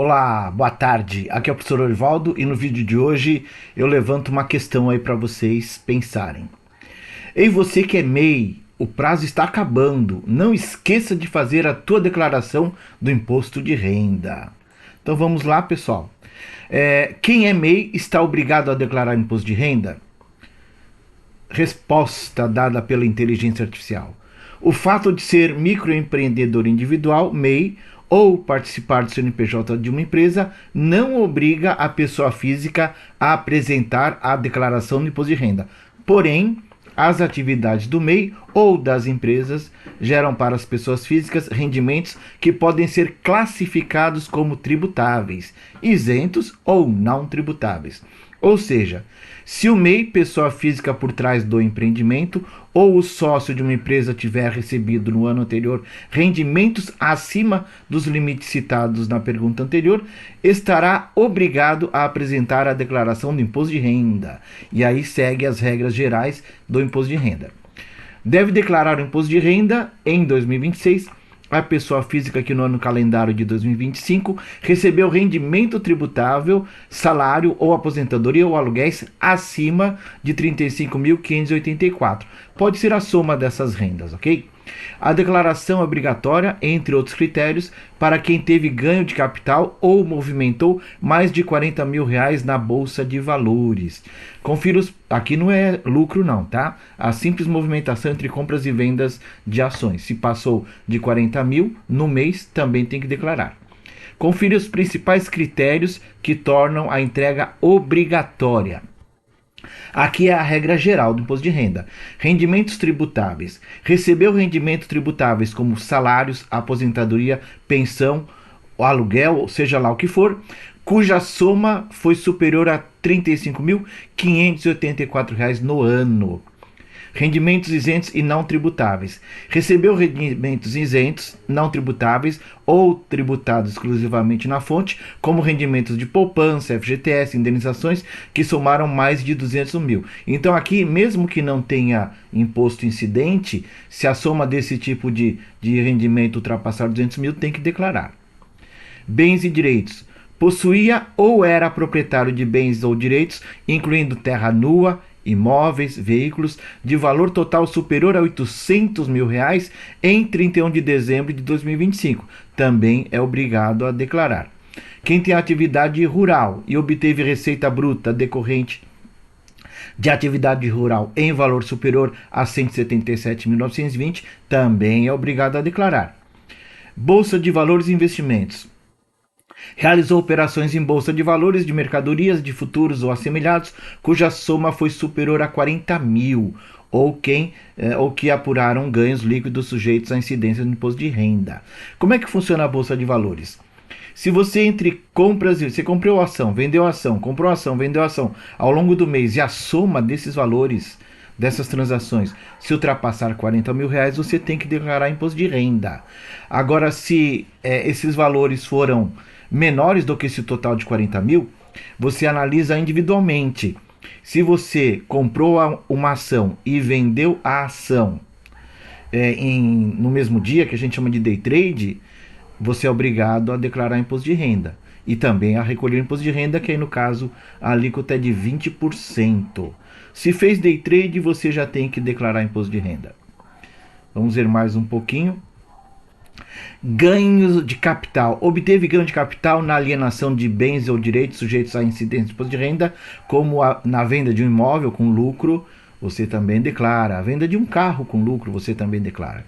Olá, boa tarde. Aqui é o professor Orivaldo e no vídeo de hoje eu levanto uma questão aí para vocês pensarem. Ei, você que é MEI, o prazo está acabando. Não esqueça de fazer a tua declaração do imposto de renda. Então vamos lá, pessoal. Quem é MEI está obrigado a declarar imposto de renda? Resposta dada pela inteligência artificial. O fato de ser microempreendedor individual, MEI, ou participar do CNPJ de uma empresa não obriga a pessoa física a apresentar a declaração do imposto de renda. Porém, as atividades do MEI ou das empresas geram para as pessoas físicas rendimentos que podem ser classificados como tributáveis, isentos ou não tributáveis. Ou seja, se o MEI, pessoa física por trás do empreendimento, ou o sócio de uma empresa tiver recebido no ano anterior rendimentos acima dos limites citados na pergunta anterior, estará obrigado a apresentar a declaração do imposto de renda. E aí segue as regras gerais do imposto de renda. Deve declarar o imposto de renda em 2026 a pessoa física que no ano calendário de 2025 recebeu rendimento tributável, salário ou aposentadoria ou aluguéis acima de 35.584. Pode ser a soma dessas rendas, ok? A declaração é obrigatória, entre outros critérios, para quem teve ganho de capital ou movimentou mais de R$ 40 mil na Bolsa de Valores. Confira aqui não é lucro não, tá? A simples movimentação entre compras e vendas de ações. Se passou de 40 mil no mês, também tem que declarar. Confira os principais critérios que tornam a entrega obrigatória. Aqui é a regra geral do imposto de renda. Rendimentos tributáveis. Recebeu rendimentos tributáveis como salários, aposentadoria, pensão, aluguel, seja lá o que for, cuja soma foi superior a R$ 35.584 no ano. Rendimentos isentos e não tributáveis. Recebeu rendimentos isentos, não tributáveis ou tributados exclusivamente na fonte, como rendimentos de poupança, FGTS, indenizações que somaram mais de 200 mil. Então aqui, mesmo que não tenha imposto incidente, se a soma desse tipo de rendimento ultrapassar 200 mil, tem que declarar. Bens e direitos. Possuía ou era proprietário de bens ou direitos, incluindo terra nua, imóveis, veículos, de valor total superior a R$ 800 mil em 31 de dezembro de 2025. Também é obrigado a declarar. Quem tem atividade rural e obteve receita bruta decorrente de atividade rural em valor superior a R$ 177.920, também é obrigado a declarar. Bolsa de Valores e Investimentos. Realizou operações em bolsa de valores de mercadorias, de futuros ou assemelhados, cuja soma foi superior a 40 mil, ou que apuraram ganhos líquidos sujeitos à incidência do imposto de renda. Como é que funciona a bolsa de valores? Se você entre compras, você comprou ação, vendeu ação, comprou ação, vendeu ação ao longo do mês e a soma desses valores, dessas transações, se ultrapassar R$ 40 mil, você tem que declarar imposto de renda. Agora, se esses valores foram menores do que esse total de 40 mil, você analisa individualmente. Se você comprou uma ação e vendeu a ação no mesmo dia, que a gente chama de day trade, você é obrigado a declarar imposto de renda. E também a recolher imposto de renda, que aí no caso a alíquota é de 20%. Se fez day trade, você já tem que declarar imposto de renda. Vamos ver mais um pouquinho. Ganhos de capital. Obteve ganho de capital na alienação de bens ou direitos sujeitos à incidência de imposto de renda, como na venda de um imóvel com lucro, você também declara. A venda de um carro com lucro, você também declara.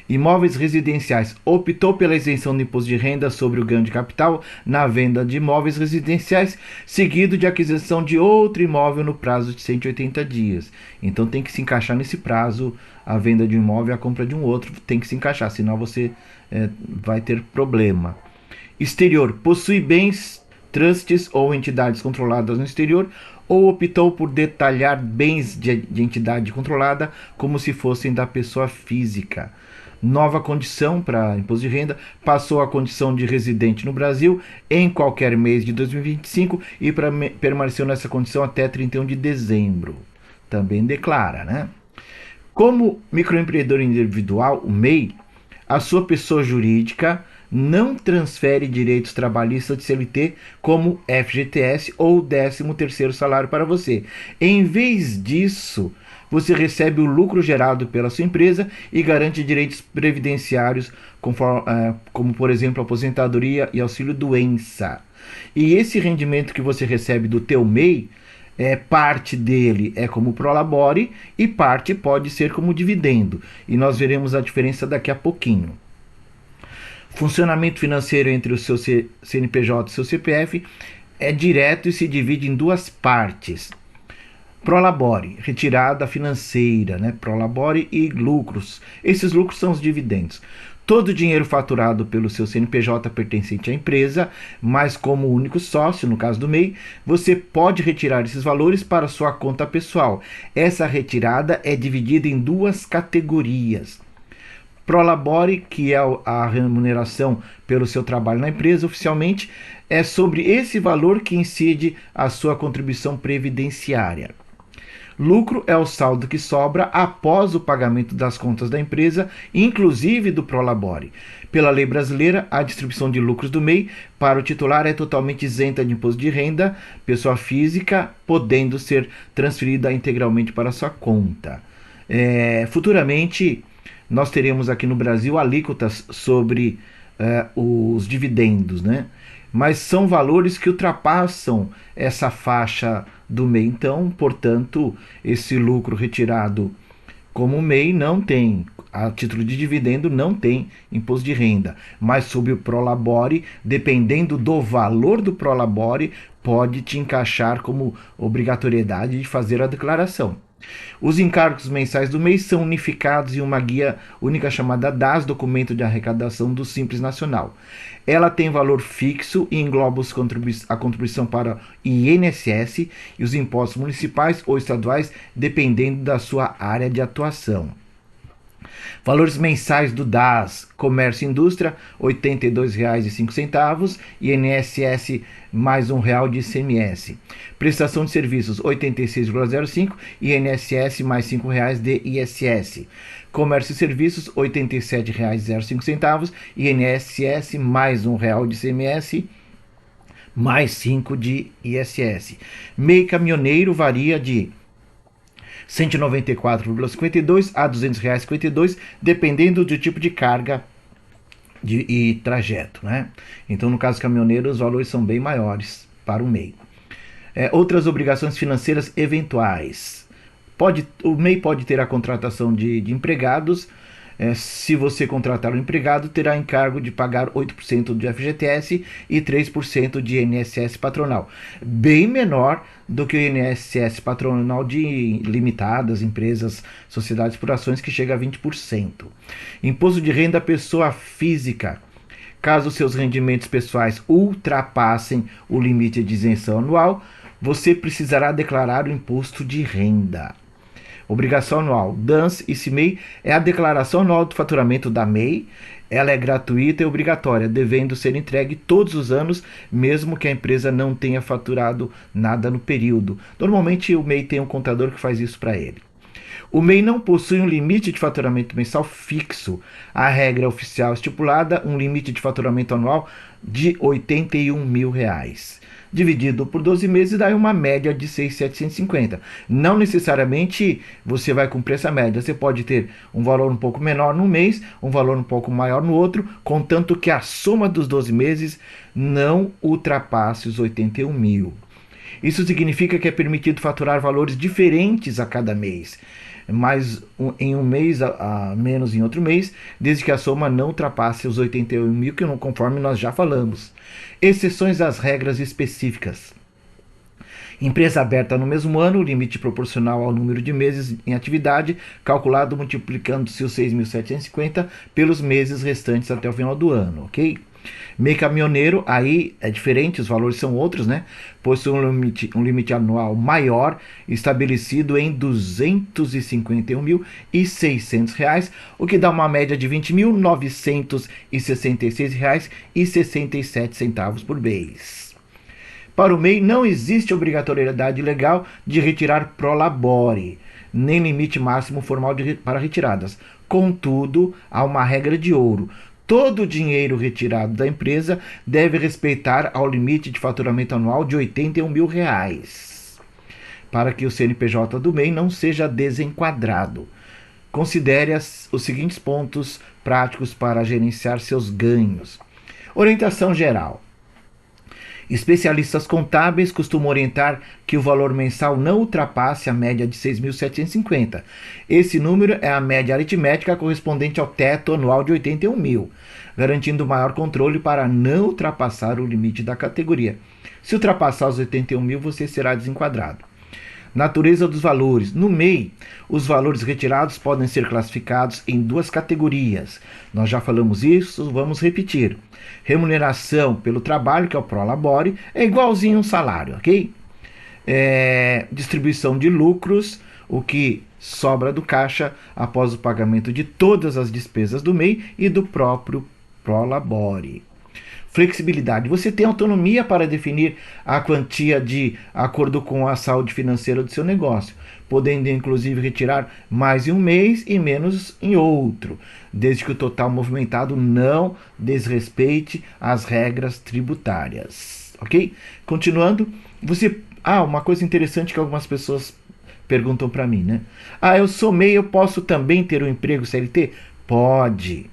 Imóveis residenciais. Optou pela isenção do imposto de renda sobre o ganho de capital na venda de imóveis residenciais, seguido de aquisição de outro imóvel no prazo de 180 dias. Então tem que se encaixar nesse prazo, a venda de um imóvel e a compra de um outro tem que se encaixar, senão você vai ter problema. Exterior. Possui bens, trusts ou entidades controladas no exterior, ou optou por detalhar bens de entidade controlada como se fossem da pessoa física. Nova condição para imposto de renda, passou a condição de residente no Brasil em qualquer mês de 2025 e permaneceu nessa condição até 31 de dezembro. Também declara, né? Como microempreendedor individual, o MEI, a sua pessoa jurídica não transfere direitos trabalhistas de CLT como FGTS ou 13º salário para você. Em vez disso, você recebe o lucro gerado pela sua empresa e garante direitos previdenciários, como por exemplo aposentadoria e auxílio-doença. E esse rendimento que você recebe do teu MEI, parte dele é como Prolabore e parte pode ser como dividendo. E nós veremos a diferença daqui a pouquinho. Funcionamento financeiro entre o seu CNPJ e o seu CPF é direto e se divide em duas partes. Prolabore, retirada financeira, né? Prolabore e lucros. Esses lucros são os dividendos. Todo o dinheiro faturado pelo seu CNPJ pertencente à empresa, mas como único sócio, no caso do MEI, você pode retirar esses valores para sua conta pessoal. Essa retirada é dividida em duas categorias. Prolabore, que é a remuneração pelo seu trabalho na empresa, oficialmente, é sobre esse valor que incide a sua contribuição previdenciária. Lucro é o saldo que sobra após o pagamento das contas da empresa, inclusive do Prolabore. Pela lei brasileira, a distribuição de lucros do MEI para o titular é totalmente isenta de imposto de renda, pessoa física, podendo ser transferida integralmente para sua conta. Futuramente, nós teremos aqui no Brasil alíquotas sobre os dividendos, né? Mas são valores que ultrapassam essa faixa do MEI. Então, portanto, esse lucro retirado como MEI não tem, a título de dividendo, não tem imposto de renda. Mas sob o Prolabore, dependendo do valor do Prolabore, pode te encaixar como obrigatoriedade de fazer a declaração. Os encargos mensais do mês são unificados em uma guia única chamada DAS, Documento de Arrecadação do Simples Nacional. Ela tem valor fixo e engloba a contribuição para o INSS e os impostos municipais ou estaduais, dependendo da sua área de atuação. Valores mensais do DAS, Comércio e Indústria, R$ 82,05, INSS mais R$1 de ICMS. Prestação de serviços, 86,05, INSS mais R$5 de ISS. Comércio e Serviços, R$ 87,05, INSS mais R$1 de ICMS, mais 5 de ISS. MEI caminhoneiro varia de 194,52 a R$ 200,52, dependendo do tipo de carga e trajeto, né? Então, no caso caminhoneiro, os valores são bem maiores para o MEI. Outras obrigações financeiras eventuais. O MEI pode ter a contratação de empregados. Se você contratar um empregado, terá encargo de pagar 8% de FGTS e 3% de INSS patronal. Bem menor do que o INSS patronal de limitadas, empresas, sociedades por ações, que chega a 20%. Imposto de renda à pessoa física. Caso seus rendimentos pessoais ultrapassem o limite de isenção anual, você precisará declarar o imposto de renda. Obrigação anual. DANS e CIMEI é a declaração anual do faturamento da MEI. Ela é gratuita e obrigatória, devendo ser entregue todos os anos, mesmo que a empresa não tenha faturado nada no período. Normalmente o MEI tem um contador que faz isso para ele. O MEI não possui um limite de faturamento mensal fixo. A regra oficial estipulada, um limite de faturamento anual de R$ 81 mil. Dividido por 12 meses dá uma média de 6.750. Não necessariamente você vai cumprir essa média. Você pode ter um valor um pouco menor no mês, um valor um pouco maior no outro, contanto que a soma dos 12 meses não ultrapasse os 81 mil. Isso significa que é permitido faturar valores diferentes a cada mês, mais em um mês a menos em outro mês, desde que a soma não ultrapasse os 81 mil, conforme nós já falamos. Exceções às regras específicas. Empresa aberta no mesmo ano, limite proporcional ao número de meses em atividade, calculado multiplicando-se os 6.750 pelos meses restantes até o final do ano, ok? MEI caminhoneiro, aí é diferente, os valores são outros, né? Possui um limite anual maior, estabelecido em R$ 251.600, o que dá uma média de R$ 20.966,67 por mês. Para o MEI não existe obrigatoriedade legal de retirar Prolabore, nem limite máximo formal para retiradas. Contudo, há uma regra de ouro. Todo o dinheiro retirado da empresa deve respeitar ao limite de faturamento anual de R$ 81.000, para que o CNPJ do MEI não seja desenquadrado. Considere os seguintes pontos práticos para gerenciar seus ganhos. Orientação geral. Especialistas contábeis costumam orientar que o valor mensal não ultrapasse a média de 6.750. Esse número é a média aritmética correspondente ao teto anual de 81.000, garantindo maior controle para não ultrapassar o limite da categoria. Se ultrapassar os 81.000, você será desenquadrado. Natureza dos valores. No MEI, os valores retirados podem ser classificados em duas categorias. Nós já falamos isso, vamos repetir. Remuneração pelo trabalho, que é o prolabore, é igualzinho a um salário, ok? Distribuição de lucros, o que sobra do caixa após o pagamento de todas as despesas do MEI e do próprio prolabore. Flexibilidade. Você tem autonomia para definir a quantia de acordo com a saúde financeira do seu negócio, podendo inclusive retirar mais em um mês e menos em outro, desde que o total movimentado não desrespeite as regras tributárias. Ok? Continuando, uma coisa interessante que algumas pessoas perguntam para mim, né? Eu sou MEI, eu posso também ter um emprego CLT? Pode.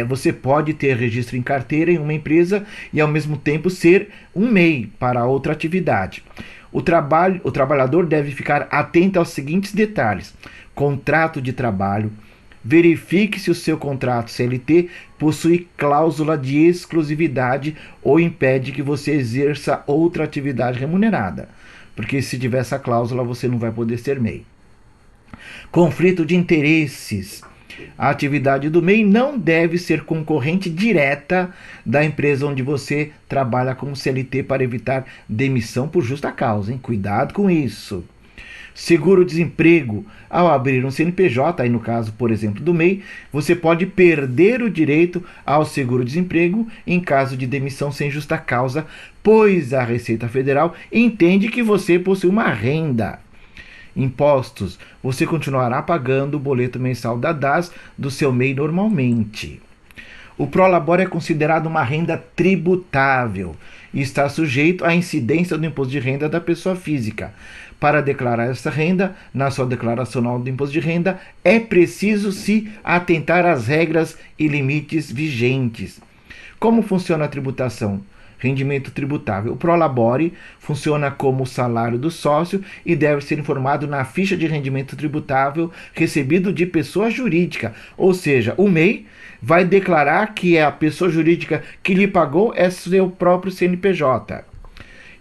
Você pode ter registro em carteira em uma empresa e ao mesmo tempo ser um MEI para outra atividade. O trabalhador deve ficar atento aos seguintes detalhes: contrato de trabalho. Verifique se o seu contrato CLT possui cláusula de exclusividade ou impede que você exerça outra atividade remunerada, porque se tiver essa cláusula você não vai poder ser MEI. Conflito de interesses. A atividade do MEI não deve ser concorrente direta da empresa onde você trabalha como CLT para evitar demissão por justa causa, hein? Cuidado com isso. Seguro-desemprego. Ao abrir um CNPJ, aí no caso, por exemplo, do MEI, você pode perder o direito ao seguro-desemprego em caso de demissão sem justa causa, pois a Receita Federal entende que você possui uma renda. Impostos. Você continuará pagando o boleto mensal da DAS do seu MEI normalmente. O prolabore é considerado uma renda tributável e está sujeito à incidência do imposto de renda da pessoa física. Para declarar essa renda, na sua declaração anual do imposto de renda, é preciso se atentar às regras e limites vigentes. Como funciona a tributação? Rendimento tributável. O prolabore funciona como o salário do sócio e deve ser informado na ficha de rendimento tributável recebido de pessoa jurídica. Ou seja, o MEI vai declarar que a pessoa jurídica que lhe pagou é seu próprio CNPJ.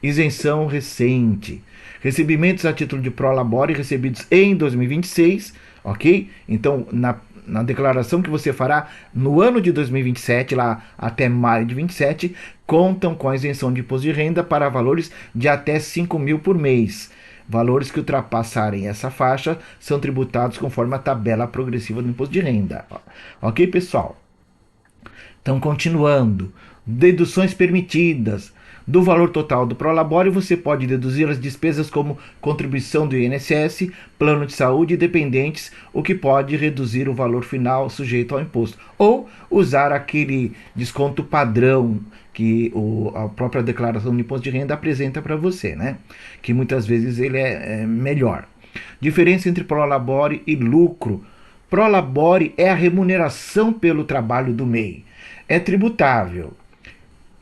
Isenção recente. Recebimentos a título de prolabore recebidos em 2026, ok? Então, na declaração que você fará no ano de 2027, lá até maio de 27, contam com a isenção de imposto de renda para valores de até 5.000 por mês. Valores que ultrapassarem essa faixa são tributados conforme a tabela progressiva do imposto de renda. Ok, pessoal? Então, continuando. Deduções permitidas. Do valor total do prolabore, você pode deduzir as despesas como contribuição do INSS, plano de saúde e dependentes, o que pode reduzir o valor final sujeito ao imposto. Ou usar aquele desconto padrão que a própria declaração de imposto de renda apresenta para você, né? Que muitas vezes ele é melhor. Diferença entre prolabore e lucro. Prolabore é a remuneração pelo trabalho do MEI. É tributável.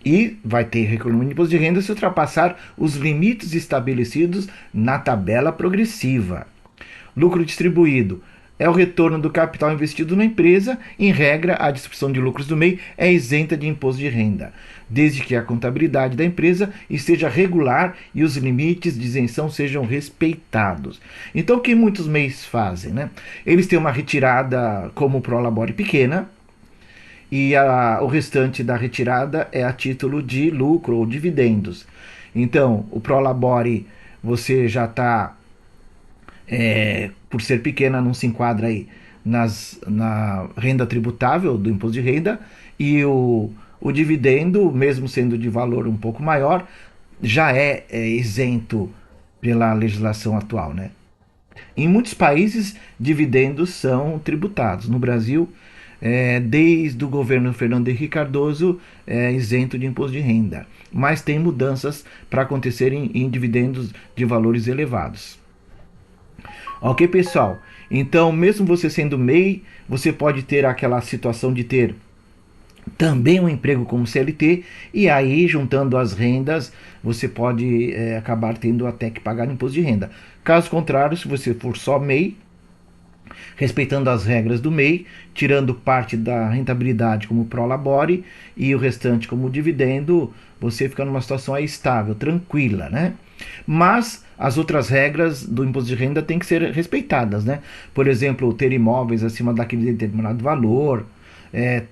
E vai ter recolhimento de imposto de renda se ultrapassar os limites estabelecidos na tabela progressiva. Lucro distribuído é o retorno do capital investido na empresa. Em regra, a distribuição de lucros do MEI é isenta de imposto de renda, desde que a contabilidade da empresa esteja regular e os limites de isenção sejam respeitados. Então, o que muitos MEIs fazem, né? Eles têm uma retirada como prolabore pequena, e o restante da retirada é a título de lucro ou dividendos. Então, o prolabore você já está, por ser pequena, não se enquadra aí na renda tributável do imposto de renda, e o dividendo, mesmo sendo de valor um pouco maior, já é isento pela legislação atual, né? Em muitos países, dividendos são tributados. No Brasil, desde o governo Fernando Henrique Cardoso, isento de imposto de renda. Mas tem mudanças para acontecerem em dividendos de valores elevados. Ok, pessoal? Então, mesmo você sendo MEI, você pode ter aquela situação de ter também um emprego como CLT, e aí, juntando as rendas, você pode acabar tendo até que pagar imposto de renda. Caso contrário, se você for só MEI, respeitando as regras do MEI, tirando parte da rentabilidade como prolabore e o restante como dividendo, você fica numa situação aí estável, tranquila, né? Mas as outras regras do imposto de renda têm que ser respeitadas, né? Por exemplo, ter imóveis acima daquele determinado valor,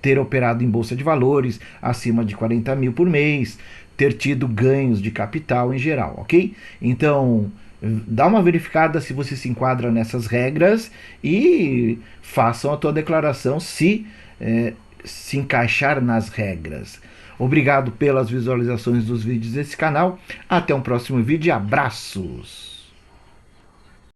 ter operado em bolsa de valores acima de 40 mil por mês, ter tido ganhos de capital em geral, ok? Então, dá uma verificada se você se enquadra nessas regras e façam a tua declaração se encaixar nas regras. Obrigado pelas visualizações dos vídeos desse canal. Até um próximo vídeo e abraços!